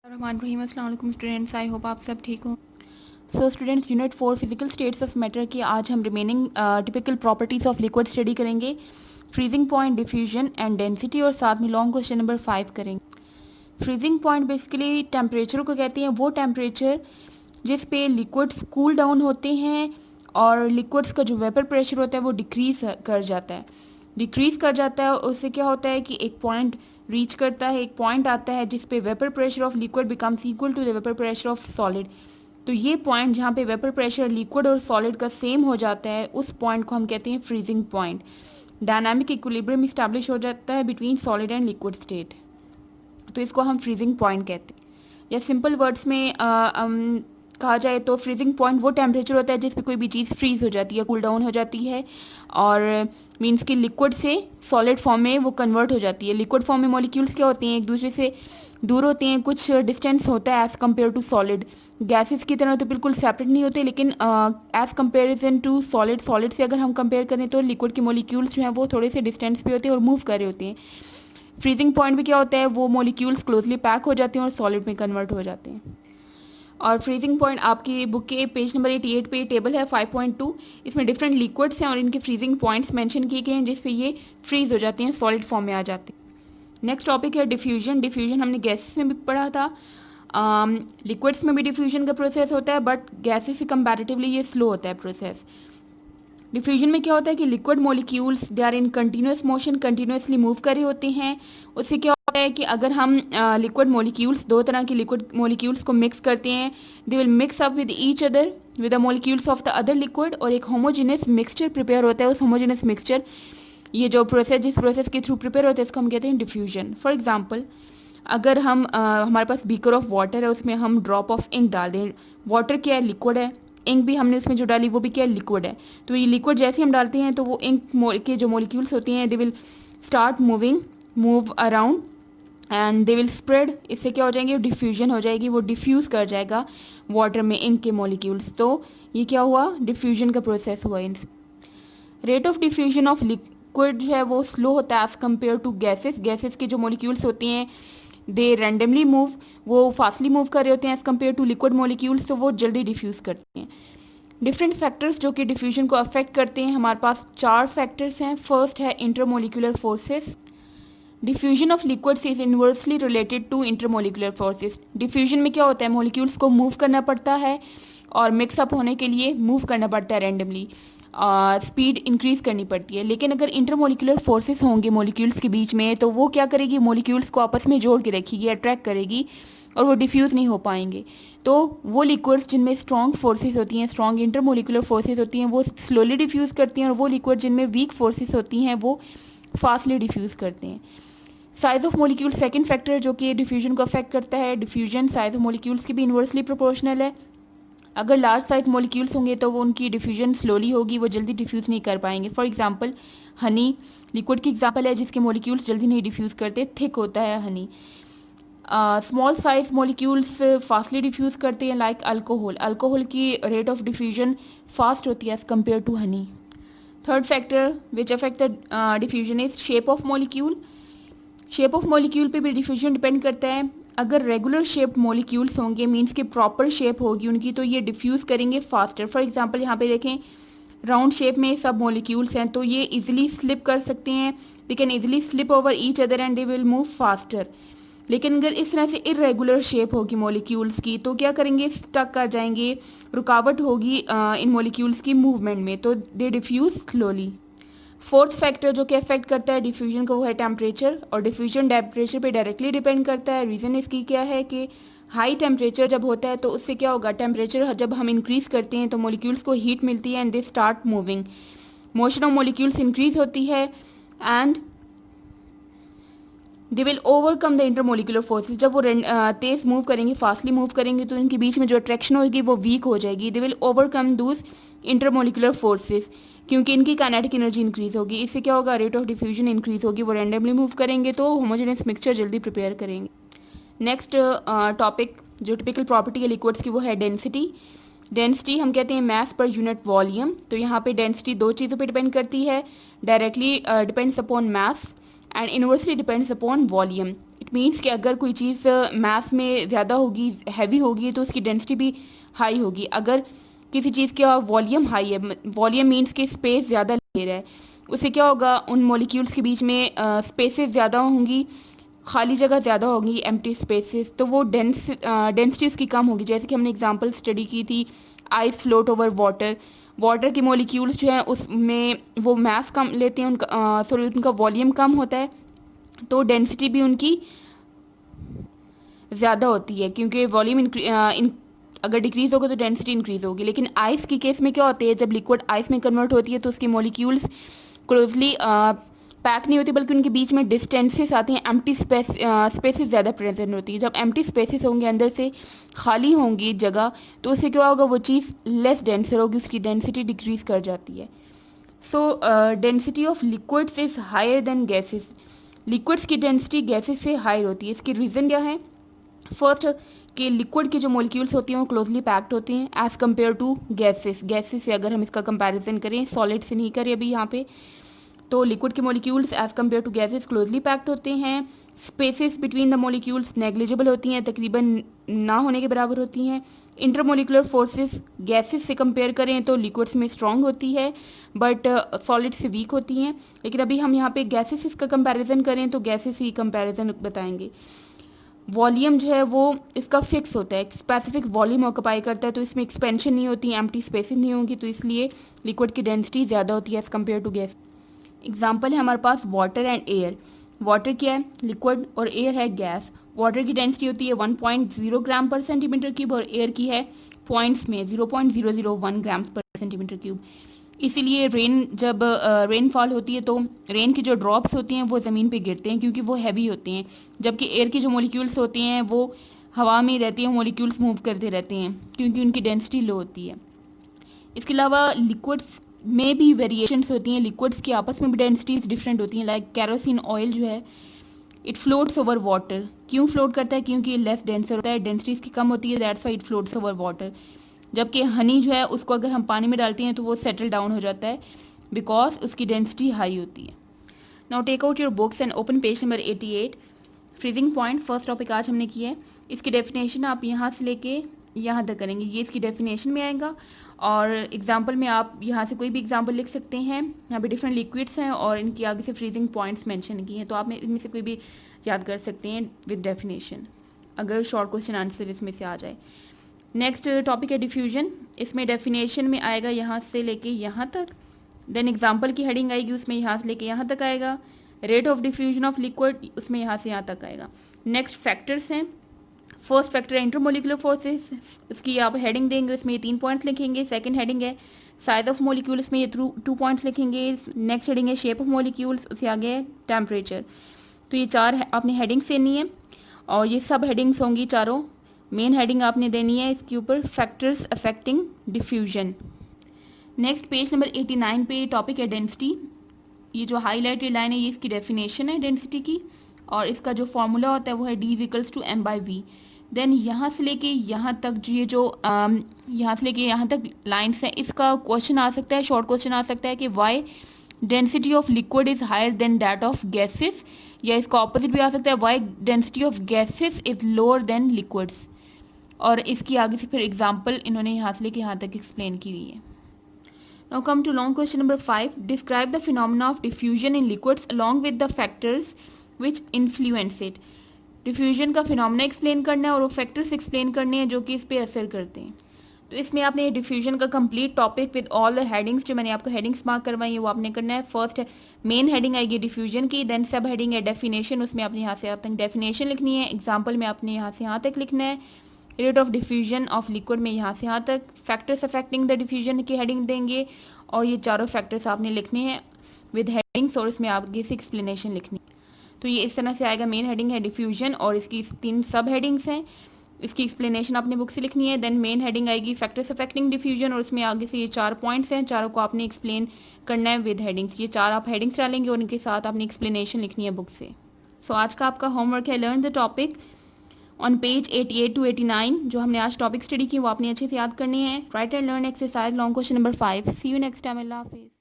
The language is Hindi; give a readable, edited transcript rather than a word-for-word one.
रहमान रहीम। अस्सलाम वालेकुम स्टूडेंट्स, आई होप आप सब ठीक हो। So students, unit 4 physical states of matter की आज हम remaining typical properties of liquid study करेंगे, freezing point, diffusion and density, और साथ में लॉन्ग क्वेश्चन नंबर 5 करेंगे। फ्रीजिंग पॉइंट बेसिकली टेम्परेचर को कहते हैं, वो टेम्परेचर जिस पे लिक्विड्स कूल डाउन होते हैं और लिक्विड्स का जो वेपर प्रेशर होता है वो डिक्रीज कर जाता है। उससे क्या होता है कि एक पॉइंट रीच करता है, एक पॉइंट आता है जिस पे vapour pressure of liquid becomes equal to the vapour pressure of solid. तो ये पॉइंट जहाँ पे वेपर प्रेशर लिक्विड और सॉलिड का सेम हो जाता है, उस पॉइंट को हम कहते हैं freezing point. Dynamic equilibrium establish हो जाता है between solid and liquid state, तो इसको हम फ्रीजिंग पॉइंट कहते हैं। या सिंपल वर्ड्स में कहा जाए तो फ्रीजिंग पॉइंट वो टेम्परेचर होता है जिस पे कोई भी चीज़ फ्रीज हो जाती है, कूल डाउन हो जाती है, और मींस कि लिक्विड से सॉलिड फॉर्म में वो कन्वर्ट हो जाती है। लिक्विड फॉर्म में मॉलिक्यूल्स क्या होते हैं, एक दूसरे से दूर होते हैं, कुछ डिस्टेंस होता है as compare to solid. Gases की तरह तो बिल्कुल सेपरेट नहीं होते, लेकिन एज़ कम्पेरिजन टू सॉलिड से अगर हम कंपेयर करें तो लिक्विड के मॉलिक्यूल्स जो हैं वो थोड़े से डिस्टेंस पे होते हैं और मूव कर रहे होते हैं। फ्रीजिंग पॉइंट भी क्या होता है, वो मॉलिक्यूल्स क्लोजली पैक हो जाते हैं और सॉलिड में कन्वर्ट हो जाते हैं। और फ्रीजिंग पॉइंट आपकी बुक के पेज नंबर 88 पे टेबल है 5.2, इसमें डिफरेंट लिक्विड्स हैं और इनके फ्रीजिंग पॉइंट्स मेंशन किए गए हैं जिस पे ये फ्रीज हो जाते हैं, सॉलिड फॉर्म में आ जाते हैं। नेक्स्ट टॉपिक है डिफ्यूजन। डिफ्यूजन हमने गैसेस में भी पढ़ा था, लिक्विड्स में भी डिफ्यूजन का प्रोसेस होता है, बट गैसेस से कंपैरेटिवली ये स्लो होता है प्रोसेस। डिफ्यूजन में क्या होता है कि liquid molecules they are in continuous motion, continuously move कर रहे होते हैं। उससे क्या होता है कि अगर हम लिक्विड मॉलिक्यूल्स, दो तरह के लिक्विड मॉलिक्यूल्स को मिक्स करते हैं, they will mix up with each other with the molecules of the other liquid, और एक होमोजेनस मिक्सचर प्रिपेयर होता है। उस होमोजेनस मिक्सचर, ये जो प्रोसेस जिस प्रोसेस के थ्रू प्रिपेयर होता है, इसको हम कहते हैं डिफ्यूजन। फॉर एग्जाम्पल, अगर हम हमारे पास बीकर ऑफ वाटर है, उसमें हम ड्रॉप ऑफ इंक डाल दें। वाटर क्या है, लिक्विड है, इंक भी हमने उसमें जो डाली वो भी क्या है, लिक्विड है। तो ये लिक्विड जैसे हम डालते हैं तो वो इंक के जो मॉलिक्यूल्स होते हैं they will start move around and they will spread. इससे क्या हो जाएंगे, डिफ्यूजन हो जाएगी, वो डिफ्यूज़ कर जाएगा वाटर में इंक के मॉलिक्यूल्स। तो ये क्या हुआ, डिफ्यूजन का प्रोसेस हुआ। In rate of diffusion of liquid जो है वो स्लो होता है as compare to gases. Gases के जो मॉलिक्यूल्स होते हैं दे रैंडमली मूव, वो फास्टली मूव कर रहे होते हैं as compare to liquid molecules, तो वो जल्दी डिफ्यूज़ करते हैं। डिफरेंट फैक्टर्स जो कि डिफ्यूजन को अफेक्ट करते हैं, हमारे पास 4 फैक्टर्स हैं। फर्स्ट है intermolecular forces. Diffusion of liquids is inversely related to intermolecular forces. Diffusion में क्या होता है, मॉलिक्यूल्स को मूव करना पड़ता है और मिक्सअप होने के लिए मूव करना पड़ता है रैंडमली, स्पीड इंक्रीज करनी पड़ती है। लेकिन अगर इंटरमोलिकुलर फोर्सेस होंगे मॉलिक्यूल्स के बीच में, तो वो क्या करेगी, मॉलिक्यूल्स को आपस में जोड़ के रखेगी, अट्रैक्ट करेगी, और वो डिफ्यूज़ नहीं हो पाएंगे। तो वो लिक्विड्स जिनमें स्ट्रॉन्ग फोर्सेस होती हैं, स्ट्रॉन्ग इंटरमोलिकुलर फोर्सेस होती हैं, वो स्लोली डिफ्यूज़ करती हैं, और वो लिक्विड जिनमें वीक फोर्सेस होती हैं वो फास्टली डिफ्यूज़ करते हैं। Size of molecule second factor जो कि डिफ्यूजन को अफेक्ट करता है। डिफ्यूजन साइज ऑफ मॉलिक्यूल्स की भी इन्वर्सली प्रोपोर्शनल है। अगर लार्ज साइज मॉलिक्यूल्स होंगे तो वो उनकी डिफ्यूजन स्लोली होगी, वो जल्दी डिफ्यूज़ नहीं कर पाएंगे। फॉर एग्जांपल, हनी लिक्विड की एग्जांपल है जिसके मॉलिक्यूल्स जल्दी नहीं डिफ्यूज़ करते, थिक होता है honey. Small size molecules fastly diffuse करते हैं, लाइक अल्कोहल। अल्कोहल की रेट ऑफ डिफ्यूजन फास्ट होती है as compare to honey. Third factor which affect the diffusion is shape of molecule. Shape of molecule पे भी डिफ्यूजन डिपेंड करता है। अगर रेगुलर शेप मॉलिक्यूल्स होंगे, मीन्स कि प्रॉपर शेप होगी उनकी, तो ये डिफ्यूज़ करेंगे फास्टर। फॉर एग्जांपल, यहाँ पे देखें राउंड शेप में सब मॉलिक्यूल्स हैं, तो ये इजीली स्लिप कर सकते हैं, they can easily slip over each other and they will move faster. लेकिन अगर इस तरह से इरेगुलर शेप होगी मॉलिक्यूल्स की, तो क्या करेंगे, स्टक कर जाएंगे, रुकावट होगी इन मॉलिक्यूल्स की मूवमेंट में, तो दे डिफ्यूज़ स्लोली। फोर्थ फैक्टर जो कि अफेक्ट करता है डिफ्यूजन को, वो है टेम्परेचर, और डिफ्यूजन टेम्परेचर पे डायरेक्टली डिपेंड करता है। रीज़न इसकी क्या है कि हाई टेम्परेचर जब होता है तो उससे क्या होगा, टेम्परेचर जब हम इंक्रीज़ करते हैं तो मॉलिक्यूल्स को हीट मिलती है and they start moving, motion of molecules increase होती है and they will overcome the intermolecular forces. जब वो तेज़ मूव करेंगे, फास्टली मूव करेंगे, तो इनके बीच में जो अट्रैक्शन होगी वो वीक हो जाएगी। दे विल ओवरकम दूस इंटरमोलिकुलर फोर्सेस, क्योंकि इनकी काइनेटिक एनर्जी इंक्रीज होगी। इससे क्या होगा, रेट ऑफ डिफ्यूजन इंक्रीज होगी, वो रैंडमली मूव करेंगे तो होमोजेनियस मिक्सचर जल्दी प्रिपेयर करेंगे। नेक्स्ट टॉपिक जो टिपिकल प्रॉपर्टी है लिक्विड्स की, वो है डेंसिटी। डेंसिटी हम कहते हैं मैस पर यूनिट वॉल्यूम। तो यहाँ पे डेंसिटी दो चीज़ों पे डिपेंड करती है, directly depends upon mass and inversely depends upon volume. It means कि अगर कोई चीज़ मास में ज़्यादा होगी, हैवी होगी, तो उसकी डेंसिटी भी हाई होगी। अगर किसी चीज़ का वॉल्यूम हाई है, वॉल्यूम मीन्स कि स्पेस ज़्यादा ले रहा है, उससे क्या होगा, उन मॉलिक्यूल्स के बीच में स्पेसेस ज़्यादा होंगी, खाली जगह ज़्यादा होगी, एम्प्टी स्पेसेस, तो वो डेंसिटी उसकी कम होगी। जैसे कि हमने एग्जांपल स्टडी की थी ice float over water, water के मॉलिक्यूल्स जो हैं उसमें वो मास कम लेते हैं, उनका वॉल्यूम कम होता है, तो डेंसिटी भी उनकी ज़्यादा होती है, क्योंकि वॉल्यूम अगर डिक्रीज़ होगा तो डेंसिटी इंक्रीज होगी। लेकिन आइस की केस में क्या होती है, जब लिक्विड आइस में कन्वर्ट होती है तो उसकी मॉलिक्यूल्स क्लोजली पैक नहीं होती, बल्कि उनके बीच में डिस्टेंसेस आते हैं, एम्प्टी स्पेसेस ज़्यादा प्रेजेंट होती है। जब एम्प्टी स्पेसेस होंगे, अंदर से खाली होंगी जगह, तो उससे क्या होगा, वो चीज़ लेस डेंसर होगी, उसकी डेंसिटी डिक्रीज कर जाती है। So density of liquids is higher than gases. Liquids की डेंसिटी गैसेस से हायर होती है। इसकी रीज़न क्या है? फर्स्ट कि लिक्विड की जो मॉलिक्यूल्स होती हैं वो क्लोजली पैक्ड होती हैं as compare to gases. Gases से अगर हम इसका कंपैरिजन करें, सॉलिड से नहीं करें अभी यहाँ पे, तो लिक्विड के molecules as compare to gases closely packed होते हैं। Spaces between the molecules negligible होती हैं, तकरीबन ना होने के बराबर होती हैं। इंटरमोलिकुलर फोर्सेस गैसेस से कंपेयर करें तो लिक्विड्स में स्ट्रॉन्ग होती है, बट सॉलिड से वीक होती हैं। लेकिन अभी हम यहाँ पे गैसेस का कंपैरिजन करें तो गैसेस ही कंपैरिजन बताएंगे। वॉल्यूम जो है वो इसका फिक्स होता है, एक स्पेसिफिक वॉल्यूम ऑक्यूपाई करता है, तो इसमें एक्सपेंशन नहीं होती, एम्प्टी स्पेसेस नहीं होंगी, तो इसलिए लिक्विड की डेंसिटी ज़्यादा होती है as compare to gas. Example है हमारे पास वाटर एंड एयर। वाटर क्या है? लिक्विड, और एयर है गैस। वाटर की डेंसिटी होती है 1.0 ग्राम पर सेंटीमीटर क्यूब, और एयर की है पॉइंट्स में 0.001 ग्राम पर सेंटीमीटर क्यूब। इसीलिए जब रेनफॉल होती है तो रेन की जो ड्रॉप्स होती हैं वो ज़मीन पे गिरते हैं, क्योंकि वो हैवी होते हैं, जबकि एयर की जो मॉलिक्यूल्स होती हैं वो हवा में रहती हैं, मॉलिक्यूल्स मूव करते रहते हैं, क्योंकि उनकी डेंसिटी लो होती है। इसके अलावा लिक्विड्स में भी वेरिएशंस होती हैं, लिक्विड्स की आपस में भी डेंसिटीज डिफरेंट होती हैं। लाइक कैरोसिन ऑयल जो है, इट फ्लोट्स ओवर वाटर। क्यों फ्लोट करता है? क्योंकि ये लेस डेंसर होता है, डेंसिटी इसकी कम होती है, that's why it floats over water. जबकि हनी जो है उसको अगर हम पानी में डालते हैं तो वो सेटल डाउन हो जाता है, बिकॉज उसकी डेंसिटी हाई होती है। Now take out your books and open page number 88। Freezing point first topic आज हमने किया है। इसकी डेफिनेशन आप यहाँ से लेके यहाँ तक करेंगे, ये इसकी डेफिनेशन में आएगा, और एग्जाम्पल में आप यहाँ से कोई भी एग्जाम्पल लिख सकते हैं। यहाँ पे डिफरेंट लिक्विड्स हैं और इनकी आगे से फ्रीजिंग पॉइंट्स मेंशन किए हैं, तो आप इनमें से कोई भी याद कर सकते हैं विद डेफिनेशन, अगर शॉर्ट क्वेश्चन आंसर इसमें से आ जाए। नेक्स्ट टॉपिक है डिफ्यूजन। इसमें डेफिनेशन में आएगा यहाँ से लेके यहाँ तक, देन एग्जाम्पल की हेडिंग आएगी, उसमें यहाँ से लेके यहाँ तक आएगा। Rate of diffusion of liquid, उसमें यहाँ से यहाँ तक आएगा। नेक्स्ट फैक्टर्स हैं। फर्स्ट फैक्टर है इंटरमोलिकुलर फोर्सेस, इसकी आप हेडिंग देंगे, उसमें ये 3 पॉइंट्स लिखेंगे। सेकंड हेडिंग है साइज ऑफ मॉलिक्यूल, इसमें ये 2 पॉइंट्स लिखेंगे। नेक्स्ट हेडिंग है शेप ऑफ मॉलिक्यूल्स, उससे आगे है टेम्परेचर। तो ये 4 आपने हेडिंग्स देनी है, और ये सब हेडिंग्स होंगी चारों। मेन हेडिंग आपने देनी है इसके ऊपर factors affecting diffusion. Next page number 89 पे टॉपिक है डेंसिटी। ये जो हाईलाइटेड लाइन है ये इसकी डेफिनेशन है डेंसिटी की, और इसका जो फॉर्मूला होता है वो है D=m/v। देन यहाँ से लेके यहाँ तक जो यहाँ से लेके यहाँ तक लाइन्स हैं, इसका क्वेश्चन आ सकता है, शॉर्ट क्वेश्चन आ सकता है कि why density of liquid is higher than that of gases, या इसका ऑपोजिट भी आ सकता है, why density of gases is lower than liquids. और इसकी आगे से फिर एग्जाम्पल इन्होंने यहाँ से लेके यहाँ तक एक्सप्लेन की हुई है। Now come to long question number 5। Describe the phenomena of diffusion in liquids along with the factors which influence it. Diffusion का फिनोमेना एक्सप्लेन करना है और वो फैक्टर्स एक्सप्लेन करने हैं जो कि इस पर असर करते हैं। तो इसमें आपने डिफ्यूजन का complete topic with all the headings, जो मैंने आपको हेडिंग्स मार्क करवाई है वो आपने करना है। फर्स्ट मेन हेडिंग आएगी डिफ्यूजन की, देन सब हेडिंग है डेफिनेशन, उसमें आपने यहाँ से यहाँ तक डेफिनेशन लिखनी है। एग्जाम्पल में आपने यहाँ से यहाँ तक लिखना है। Rate of diffusion of liquid में यहाँ से यहाँ तक। फैक्टर्स अफेक्टिंग द डिफ्यूजन की हेडिंग देंगे, और ये चारों फैक्टर्स आपने लिखने हैं विद हेडिंग्स, और इसमें आगे से एक्सप्लेनेशन लिखनी। तो ये इस तरह से आएगा। मेन हेडिंग है डिफ्यूजन और इसकी 3 सब हेडिंग्स हैं, इसकी एक्सप्लेनेशन आपने बुक से लिखनी है। देन मेन हेडिंग आएगी फैक्टर्स अफेक्टिंग डिफ्यूजन, और इसमें आगे से ये 4 पॉइंट्स हैं, चारों को आपने एक्सप्लेन करना है विद हेडिंग्स। ये 4 आप हेडिंग्स डालेंगे और इनके साथ आपने एक्सप्लेनेशन लिखनी है बुक से। सो आज का आपका होमवर्क है learn the topic on page 88 to 89। जो हमने आज टॉपिक स्टडी की वो आपने अच्छे से याद करनी है। Write and learn exercise long question number 5। See you next time. अल्लाह हाफिज़।